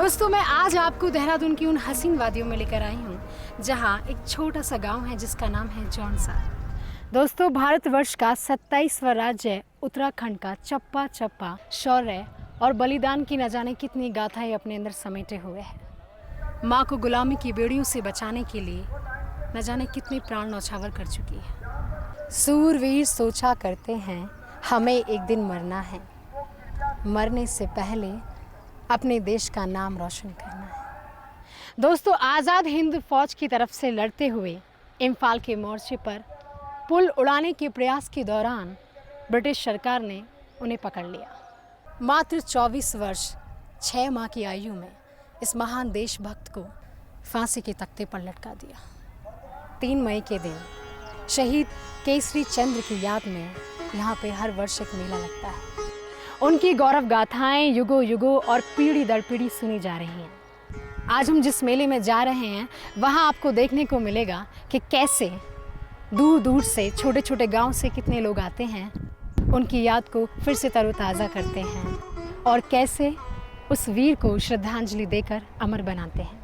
दोस्तों, मैं आज आपको देहरादून की उन हसीन वादियों में लेकर आई हूँ जहाँ एक छोटा सा गांव है जिसका नाम है जौनसार। दोस्तों, भारतवर्ष का 27वां राज्य उत्तराखंड का चप्पा चप्पा शौर्य और बलिदान की न जाने कितनी गाथाएं अपने अंदर समेटे हुए है। माँ को गुलामी की बेड़ियों से बचाने के लिए न जाने कितने प्राण न्यौछावर कर चुकी है। सूरवीर सोचा करते हैं हमें एक दिन मरना है, मरने से पहले अपने देश का नाम रोशन करना है। दोस्तों, आज़ाद हिंद फौज की तरफ से लड़ते हुए इम्फाल के मोर्चे पर पुल उड़ाने के प्रयास के दौरान ब्रिटिश सरकार ने उन्हें पकड़ लिया। मात्र 24 वर्ष 6 माह की आयु में इस महान देशभक्त को फांसी के तख्ते पर लटका दिया। 3 मई के दिन शहीद केसरी चंद्र की याद में यहाँ पे हर वर्ष एक मेला लगता है। उनकी गौरव गाथाएं युगों युगों और पीढ़ी दर पीढ़ी सुनी जा रही हैं। आज हम जिस मेले में जा रहे हैं वहाँ आपको देखने को मिलेगा कि कैसे दूर दूर से छोटे छोटे गांव से कितने लोग आते हैं, उनकी याद को फिर से तरोताज़ा करते हैं और कैसे उस वीर को श्रद्धांजलि देकर अमर बनाते हैं।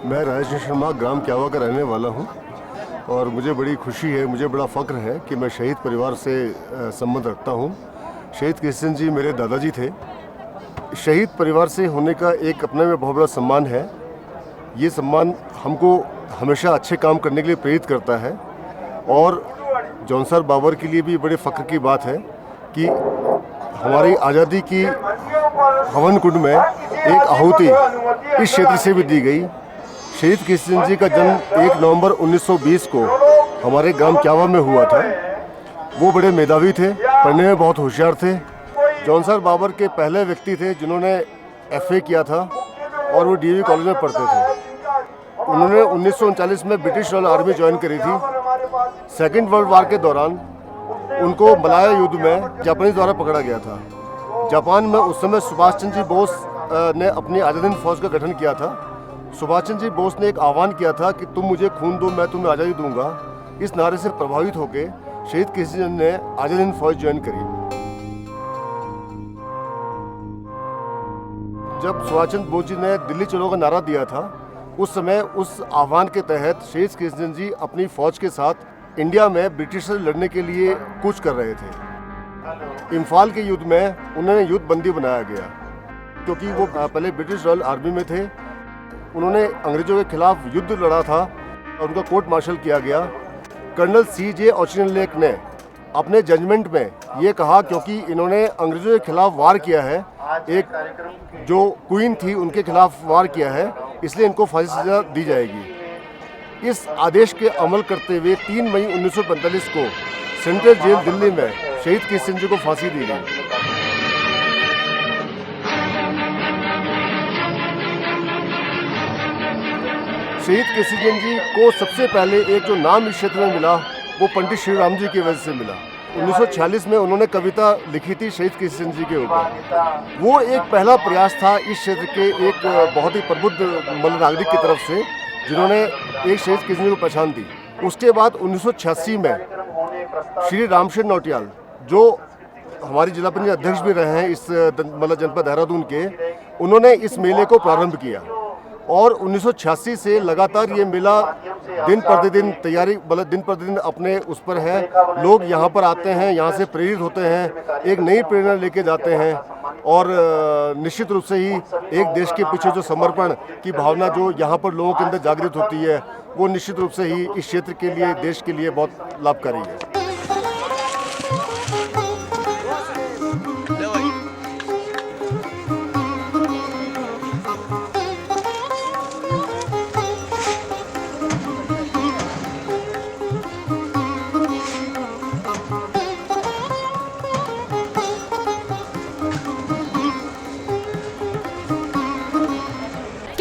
मैं राजेश शर्मा ग्राम क्यावा का रहने वाला हूं और मुझे बड़ी खुशी है, मुझे बड़ा फ़ख्र है कि मैं शहीद परिवार से संबंध रखता हूं। शहीद किशन जी मेरे दादाजी थे। शहीद परिवार से होने का एक अपने में बहुत बड़ा सम्मान है। ये सम्मान हमको हमेशा अच्छे काम करने के लिए प्रेरित करता है और जौनसार बाबर के लिए भी बड़े फ़ख्र की बात है कि हमारी आज़ादी की हवन कुंड में एक आहुति इस क्षेत्र से भी दी गई। शहीद किशन जी का जन्म 1 नवंबर 1920 को हमारे ग्राम क्यावा में हुआ था। वो बड़े मेधावी थे, पढ़ने में बहुत होशियार थे। जौनसार बाबर के पहले व्यक्ति थे जिन्होंने FA किया था और वो DAV कॉलेज में पढ़ते थे। उन्होंने 1939 में ब्रिटिश रॉयल आर्मी ज्वाइन करी थी। सेकेंड वर्ल्ड वार के दौरान उनको मलाया युद्ध में जापानी द्वारा पकड़ा गया था। जापान में उस समय सुभाष चंद्र जी बोस ने अपनी आज़ाद हिंद फौज का गठन किया था। सुभाष चंद्र जी बोस ने एक आह्वान किया था कि तुम मुझे खून दो, मैं तुम्हें आज़ादी दूंगा। इस नारे से प्रभावित होकर शहीद किशन ने आज़ाद हिंद फौज ज्वाइन करी। जब सुभाष चंद्र बोस जी ने दिल्ली चलो का नारा दिया था, उस समय उस आह्वान के तहत शहीद किशन जी अपनी फौज के साथ इंडिया में ब्रिटिश से लड़ने के लिए कूच कर रहे थे। इम्फाल के युद्ध में उन्हें युद्ध बंदी बनाया गया क्योंकि वो पहले ब्रिटिश रॉयल आर्मी में थे। उन्होंने अंग्रेजों के खिलाफ युद्ध लड़ा था और उनका कोर्ट मार्शल किया गया। Colonel C.J. ऑचिनलेक ने अपने जजमेंट में ये कहा क्योंकि इन्होंने अंग्रेजों के खिलाफ वार किया है, एक जो क्वीन थी उनके खिलाफ वार किया है, इसलिए इनको फांसी सजा दी जाएगी। इस आदेश के अमल करते हुए 3 मई 1945 को सेंट्रल जेल दिल्ली में शहीद किशन जी को फांसी दी गई। शहीद किशन जी को सबसे पहले एक जो नाम इस क्षेत्र में मिला वो पंडित श्री राम जी की वजह से मिला। 1946 में उन्होंने कविता लिखी थी शहीद किशन जी के ऊपर। वो एक पहला प्रयास था इस क्षेत्र के एक बहुत ही प्रबुद्ध मल्ल नागरिक की तरफ से जिन्होंने एक शहीद किशन जी को पहचान दी। उसके बाद 1986 में श्री रामशेर नौटियाल जो हमारी जिला पंचायत अध्यक्ष भी रहे हैं इस मतलब जनपद देहरादून के, उन्होंने इस मेले को प्रारंभ किया और 1986 से लगातार ये मेला दिन प्रतिदिन तैयारी मतलब दिन प्रतिदिन अपने उस पर है। लोग यहाँ पर आते हैं, यहाँ से प्रेरित होते हैं, एक नई प्रेरणा लेके जाते हैं और निश्चित रूप से ही एक देश के पीछे जो समर्पण की भावना जो यहाँ पर लोगों के अंदर जागृत होती है वो निश्चित रूप से ही इस क्षेत्र के लिए, देश के लिए बहुत लाभकारी है।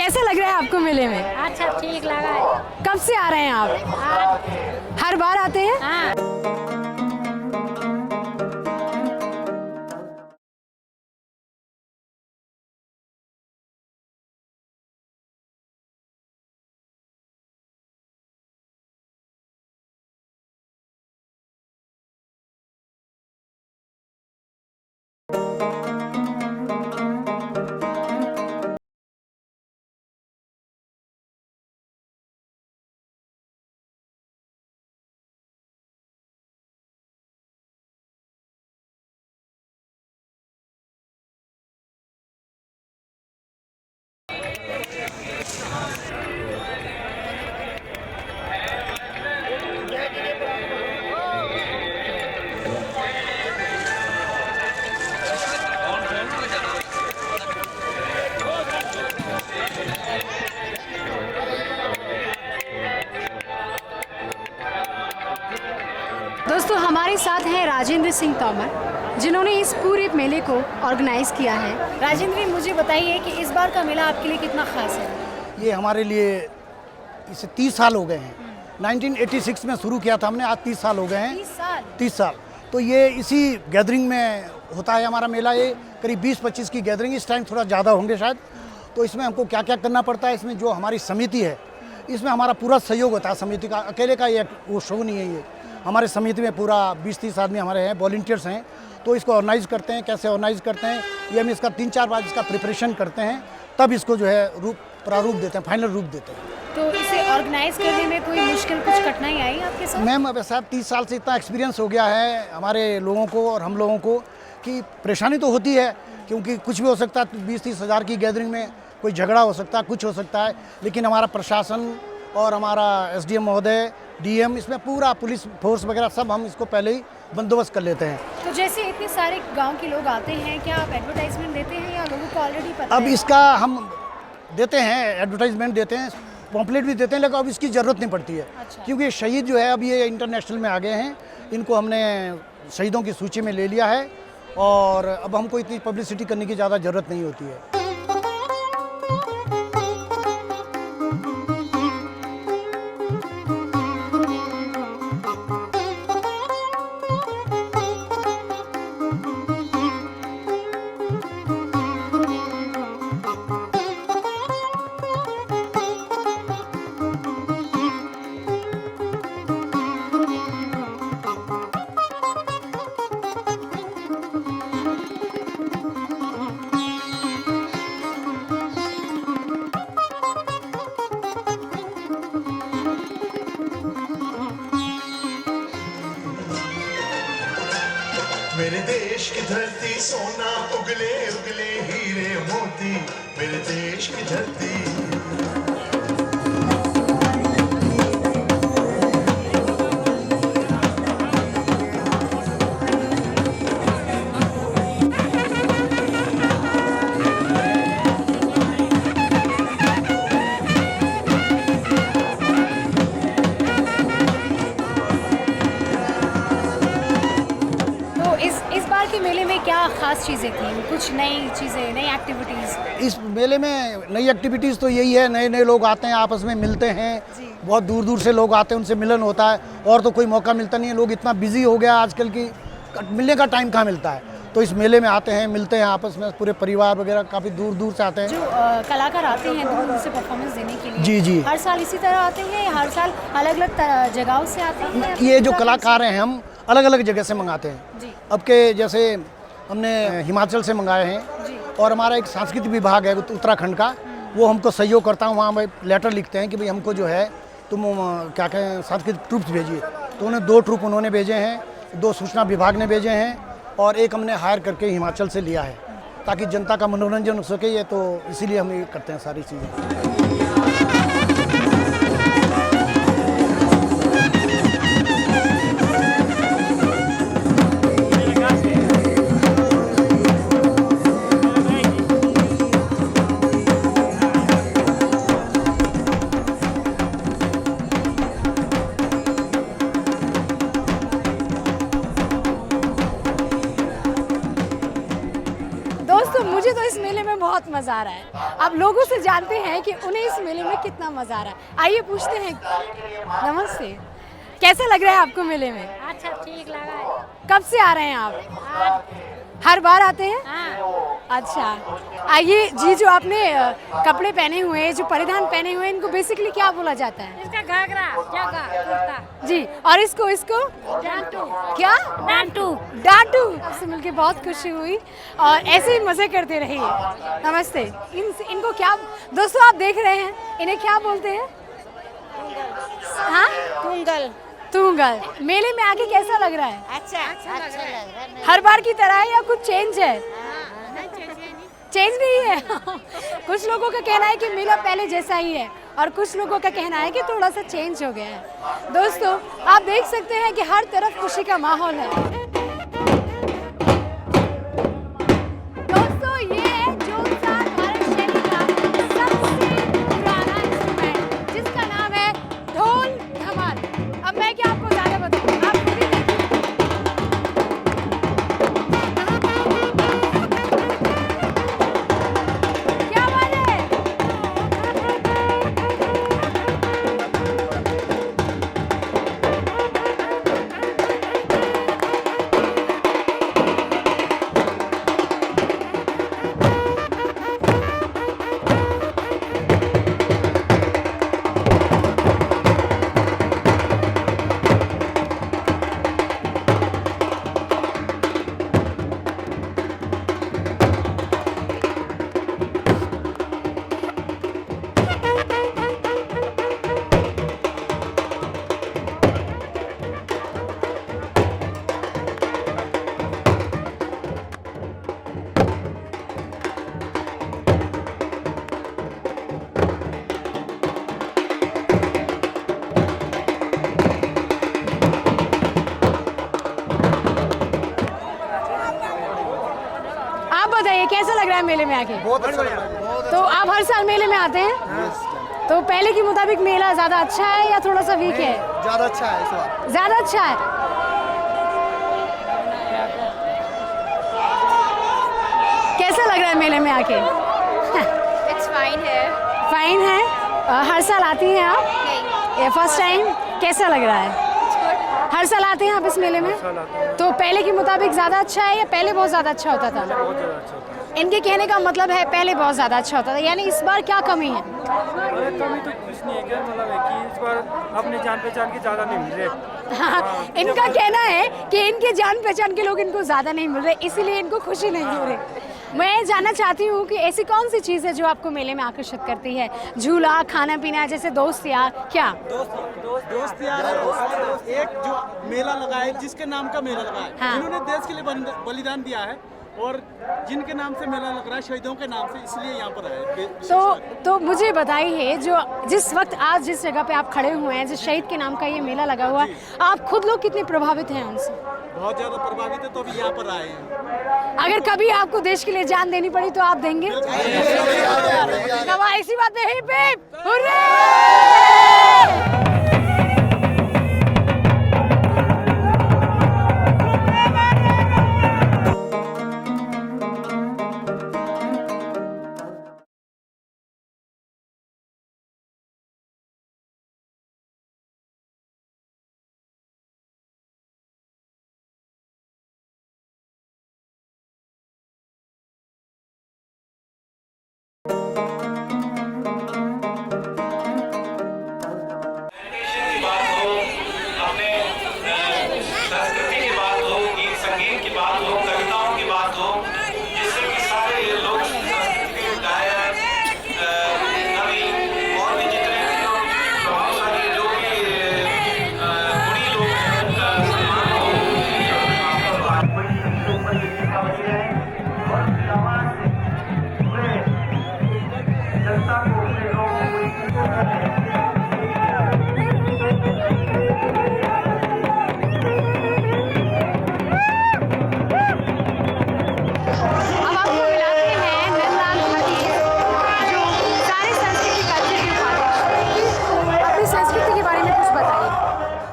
कैसा लग रहा है आपको मेले में? अच्छा ठीक लगा है। कब से आ रहे हैं आप? हर बार आते हैं? हाँ। दोस्तों हमारे साथ हैं राजेंद्र सिंह तोमर, जिन्होंने इस पूरे मेले को ऑर्गेनाइज किया है। राजेंद्र जी, मुझे बताइए कि इस बार का मेला आपके लिए कितना खास है? ये हमारे लिए इसे 30 साल हो गए हैं। 1986 में शुरू किया था हमने, आज 30 साल हो गए हैं। 30 साल? 30 साल। तो ये इसी गैदरिंग में होता है हमारा मेला। ये करीब 20-25 की गैदरिंग, इस टाइम थोड़ा ज़्यादा होंगे शायद। तो इसमें हमको क्या क्या करना पड़ता है, इसमें जो हमारी समिति है इसमें हमारा पूरा सहयोग होता है। समिति का अकेले का ये वो शो नहीं है। ये हमारे समिति में पूरा 20-30 आदमी हमारे हैं, वॉलंटियर्स हैं। तो इसको ऑर्गेनाइज करते हैं। कैसे ऑर्गेनाइज करते हैं, ये हम इसका 3-4 बार इसका प्रिपरेशन करते हैं, तब इसको जो है प्रारूप देते हैं, फाइनल रूप देते हैं। तो इसे ऑर्गेनाइज करने में कोई मुश्किल, कुछ कठिनाई आई आपके साथ? मैम अब साहब 30 साल से इतना एक्सपीरियंस हो गया है हमारे लोगों को और हम लोगों को कि परेशानी तो होती है, क्योंकि कुछ भी हो सकता है। 20-30 हज़ार की गैदरिंग में कोई झगड़ा हो सकता है, कुछ हो सकता है। लेकिन हमारा प्रशासन और हमारा SDM महोदय, DM, इसमें पूरा पुलिस फोर्स वगैरह सब हम इसको पहले ही बंदोबस्त कर लेते हैं। तो जैसे इतने सारे गांव के लोग आते हैं, क्या आप एडवर्टाइजमेंट देते हैं या लोगों को ऑलरेडी पता अब है? इसका हम देते हैं, एडवर्टाइजमेंट देते हैं, पॉम्पलेट भी देते हैं, लेकिन अब इसकी ज़रूरत नहीं पड़ती है। अच्छा। क्योंकि शहीद जो है अब ये इंटरनेशनल में आ गए हैं, इनको हमने शहीदों की सूची में ले लिया है और अब हमको इतनी पब्लिसिटी करने की ज़्यादा ज़रूरत नहीं होती है। मेरे देश की धरती सोना उगले उगले हीरे मोती, मेरे देश की धरती। इस बार के मेले में क्या खास चीज़ें थी? कुछ नई चीज़ें, नई एक्टिविटीज़? इस मेले में नई एक्टिविटीज़ तो यही है, नए नए लोग आते हैं, आपस में मिलते हैं। बहुत दूर दूर से लोग आते हैं, उनसे मिलन होता है। और तो कोई मौका मिलता नहीं है, लोग इतना बिजी हो गया आजकल की, मिलने का टाइम कहाँ मिलता है। तो इस मेले में आते हैं, मिलते हैं आपस में, पूरे परिवार वगैरह काफ़ी दूर दूर से आते हैं। जो कलाकार आते हैं दूर दूर से परफॉर्मेंस देने के लिए, जी जी, हर साल इसी तरह आते हैं या हर साल अलग अलग जगहों से आते हैं? ये जो कलाकार हैं हम अलग अलग जगह से मंगाते हैं। जी। अब के जैसे हमने हिमाचल से मंगाए हैं जी। और हमारा एक सांस्कृतिक विभाग है उत्तराखंड का, वो हमको सहयोग करता हूँ। वहाँ लेटर लिखते हैं कि भाई हमको जो है तुम क्या कहें सांस्कृतिक ट्रूप्स भेजिए। तो उन्हें 2 ट्रूप उन्होंने भेजे हैं, 2 सूचना विभाग ने भेजे हैं और एक हमने हायर करके हिमाचल से लिया है, ताकि जनता का मनोरंजन हो सके। ये तो इसीलिए हम ये करते हैं सारी चीज़ें। दोस्तों मुझे तो इस मेले में बहुत मज़ा आ रहा है। अब लोगों से जानते हैं कि उन्हें इस मेले में कितना मज़ा आ रहा है। आइए पूछते हैं। नमस्ते, कैसा लग रहा है आपको मेले में? अच्छा ठीक लगा है। कब से आ रहे हैं आप? आज हर बार आते हैं? हाँ अच्छा, आइए जी, जो आपने कपड़े पहने हुए हैं, जो परिधान पहने हुए हैं, इनको बेसिकली क्या बोला जाता है? इसका घाघरा जगा कुर्ता जी, और इसको डांटू क्या? डांटू। डांटू। आपसे मिलके बहुत खुशी हुई और ऐसे ही मज़े करते रहिए। नमस्ते। इनको क्या, दोस्तों आप देख रहे हैं, इन्हें क्या बोलते हैं? हाँ, कुंगल। तुंगल। मेले में आके कैसा लग रहा है? अच्छा लग रहा है। हर बार की तरह है या कुछ चेंज है? चेंज नहीं है। कुछ लोगों का कहना है कि मेला पहले जैसा ही है और कुछ लोगों का कहना है कि थोड़ा सा चेंज हो गया है। दोस्तों आप देख सकते हैं कि हर तरफ खुशी का माहौल है। दोस्तों ये है जोनसार भारत शैली का सबसे पुराना इंस्ट्रूमेंट, जिसका नाम है ढोल धमाल। अब मैं क्या आपको ज़्यादा बताऊँ, आप खुद ही देखिए। क्या बात है? आप बताइए कैसा लग रहा है मेले में आके? बहुत अच्छा लग रहा है। तो आप हर साल मेले में आते हैं? तो पहले के मुताबिक मेला ज़्यादा अच्छा है या थोड़ा सा वीक है? ज़्यादा अच्छा है इस बार। ज़्यादा अच्छा है। कैसा लग रहा है मेले में आके? इट्स फाइन है। फाइन है। हर साल आती हैं आप? नहीं ये फर्स्ट टाइम? कैसा लग रहा है? हर साल आते हैं आप इस मेले में? तो पहले के मुताबिक ज़्यादा अच्छा है या पहले बहुत ज़्यादा अच्छा होता था? इनके कहने का मतलब है पहले बहुत ज़्यादा अच्छा होता था, यानी इस बार क्या कमी है? अरे कमी तो कुछ नहीं है, क्या मतलब है कि इस बार अपने जान पहचान के ज़्यादा नहीं मिल रहे। हाँ, इनका कहना है कि इनके जान पहचान के लोग इनको ज़्यादा नहीं मिल रहे, इसीलिए इनको खुशी नहीं हो रही। मैं जानना चाहती हूँ कि ऐसी कौन सी चीज़ है जो आपको मेले में आकर्षित करती है? झूला, खाना पीना, जैसे दोस्त यार, क्या? दोस्त यार एक जो मेला लगा है, जिसके नाम का मेला लगा है, हाँ। जिन्होंने देश के लिए बलिदान दिया है और जिनके नाम से मेला लग रहा है, शहीदों के नाम से, इसलिए यहाँ पर आए। तो मुझे बताइए, जो जिस वक्त आज जिस जगह पे आप खड़े हुए हैं, जिस शहीद के नाम का ये मेला लगा हुआ है, आप खुद लोग कितने प्रभावित हैं उनसे? बहुत ज़्यादा प्रभावित है, तो अभी यहाँ पर आए हैं। अगर कभी आपको देश के लिए जान देनी पड़ी तो आप देंगे? इसी बात में हिप हिप हुर्रे!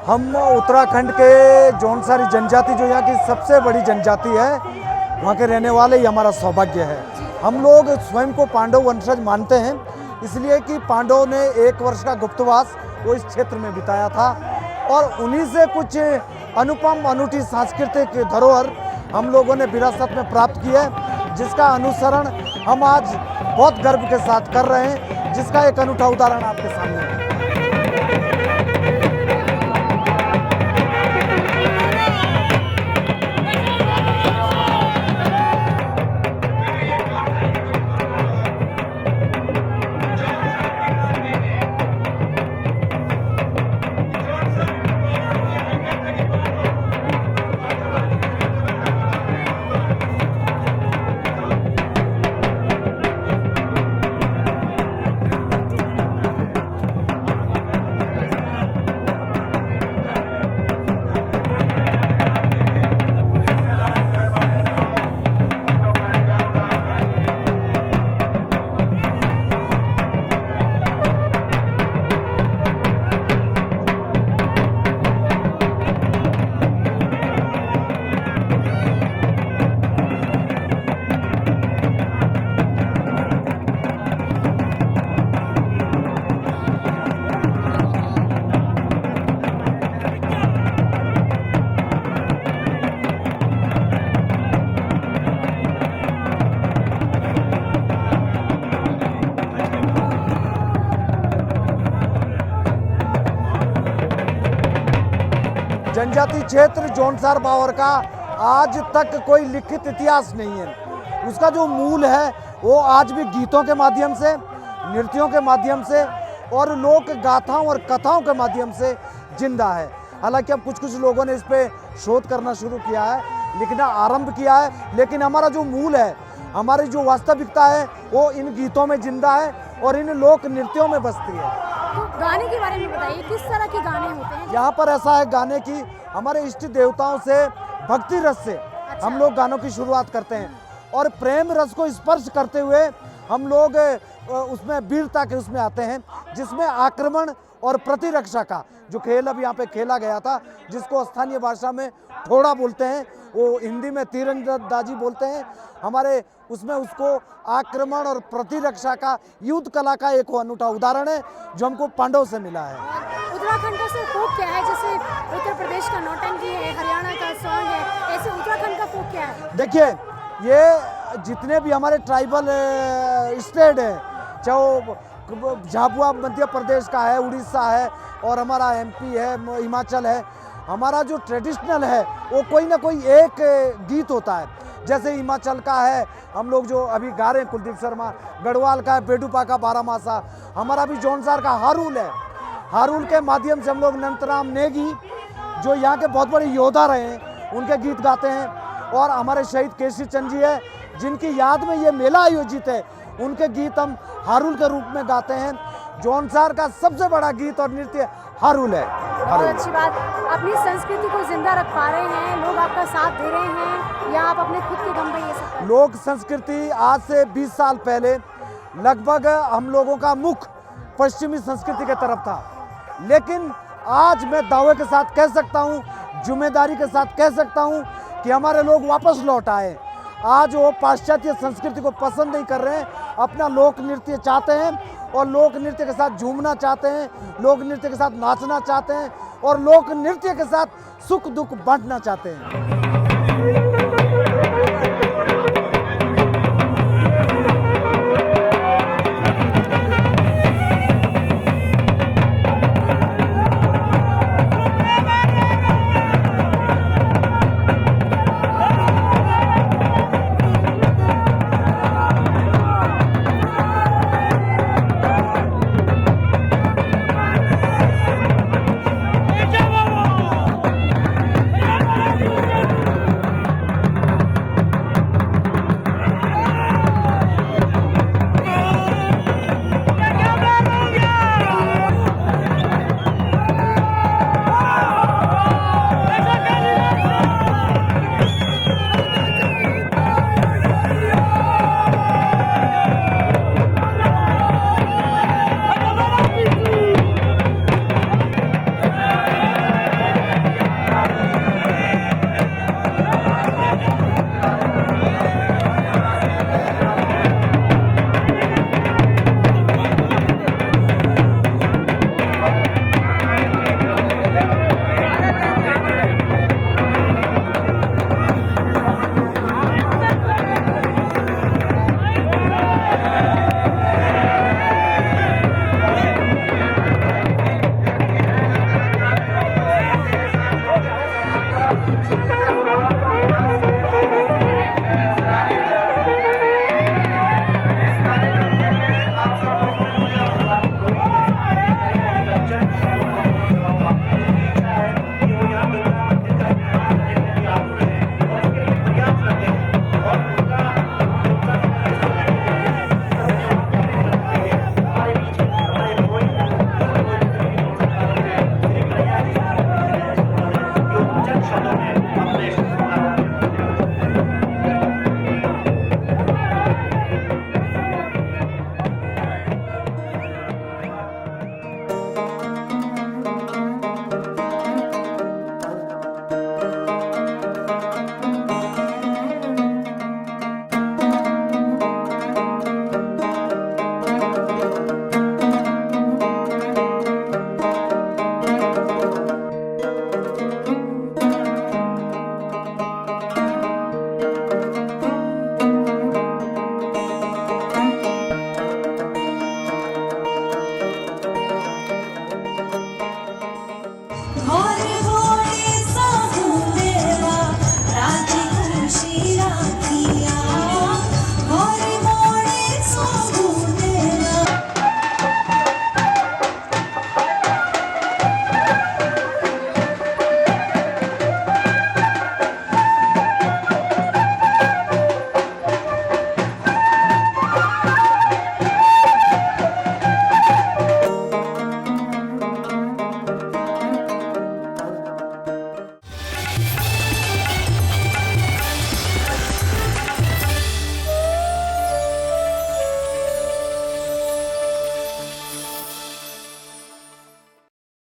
हम उत्तराखंड के जौनसारी जनजाति जो यहाँ की सबसे बड़ी जनजाति है, वहाँ के रहने वाले ही हमारा सौभाग्य है। हम लोग स्वयं को पांडव वंशज मानते हैं, इसलिए कि पांडवों ने 1 वर्ष का गुप्तवास वो इस क्षेत्र में बिताया था और उन्हीं से कुछ अनुपम अनूठी सांस्कृतिक धरोहर हम लोगों ने विरासत में प्राप्त की है, जिसका अनुसरण हम आज बहुत गर्व के साथ कर रहे हैं, जिसका एक अनूठा उदाहरण आपके सामने है। जनजाति क्षेत्र जौनसार बावर का आज तक कोई लिखित इतिहास नहीं है। उसका जो मूल है वो आज भी गीतों के माध्यम से, नृत्यों के माध्यम से और लोक गाथाओं और कथाओं के माध्यम से जिंदा है। हालांकि अब कुछ लोगों ने इस पे शोध करना शुरू किया है, लिखना आरंभ किया है, लेकिन हमारा जो मूल है, हमारी जो वास्तविकता है वो इन गीतों में जिंदा है और इन लोक नृत्यों में बसती है। तो गाने के बारे में बताइए, किस तरह के गाने होते हैं? यहाँ पर ऐसा है गाने की, हमारे इष्ट देवताओं से भक्ति रस से हम लोग गानों की शुरुआत करते हैं और प्रेम रस को स्पर्श करते हुए हम लोग उसमें वीरता के उसमें आते हैं, जिसमें आक्रमण और प्रतिरक्षा का जो खेल अब यहाँ पे खेला गया था, जिसको स्थानीय भाषा में ठोड़ा बोलते हैं, वो हिंदी में तीरंदाजी बोलते हैं, हमारे उसमें उसको आक्रमण और प्रतिरक्षा का युद्ध कला का एक अनूठा उदाहरण है जो हमको पांडव से मिला है। उत्तराखंड का सर फोक क्या है? जैसे उत्तर प्रदेश का नौटंकी है, हरियाणा का सॉन्ग है, ऐसे उत्तराखंड का फोक क्या है? देखिए, ये जितने भी हमारे ट्राइबल स्टेट है, चाहे वो झाबुआ मध्य प्रदेश का है, उड़ीसा है और हमारा MP है, हिमाचल है, हमारा जो ट्रेडिशनल है वो कोई ना कोई एक गीत होता है। जैसे हिमाचल का है, हम लोग जो अभी गा रहे हैं कुलदीप शर्मा, गढ़वाल का है बेडूपा का बारामासा, हमारा भी जौनसार का हारुल है। हारुल के माध्यम से हम लोग नंतराम नेगी जो यहाँ के बहुत बड़े योद्धा रहे हैं उनके गीत गाते हैं और हमारे शहीद केसरी चंद जी है जिनकी याद में ये मेला आयोजित है, उनके गीत हम हारुल के रूप में गाते हैं। जौनसार का सबसे बड़ा गीत और नृत्य हारुल है। बहुत अच्छी बात, अपनी संस्कृति को जिंदा रख पा रहे हैं, लोग आपका साथ दे रहे हैं या आप अपने खुद के दम पे ये सब? लोक संस्कृति आज से 20 साल पहले लगभग हम लोगों का मुख पश्चिमी संस्कृति की तरफ था, लेकिन आज मैं दावे के साथ कह सकता हूँ, जिम्मेदारी के साथ कह सकता हूँ कि हमारे लोग वापस लौट आए। आज वो पाश्चात्य संस्कृति को पसंद नहीं कर रहे हैं, अपना लोक नृत्य चाहते हैं और लोक नृत्य के साथ झूमना चाहते हैं, लोक नृत्य के साथ नाचना चाहते हैं और लोक नृत्य के साथ सुख दुख बांटना चाहते हैं।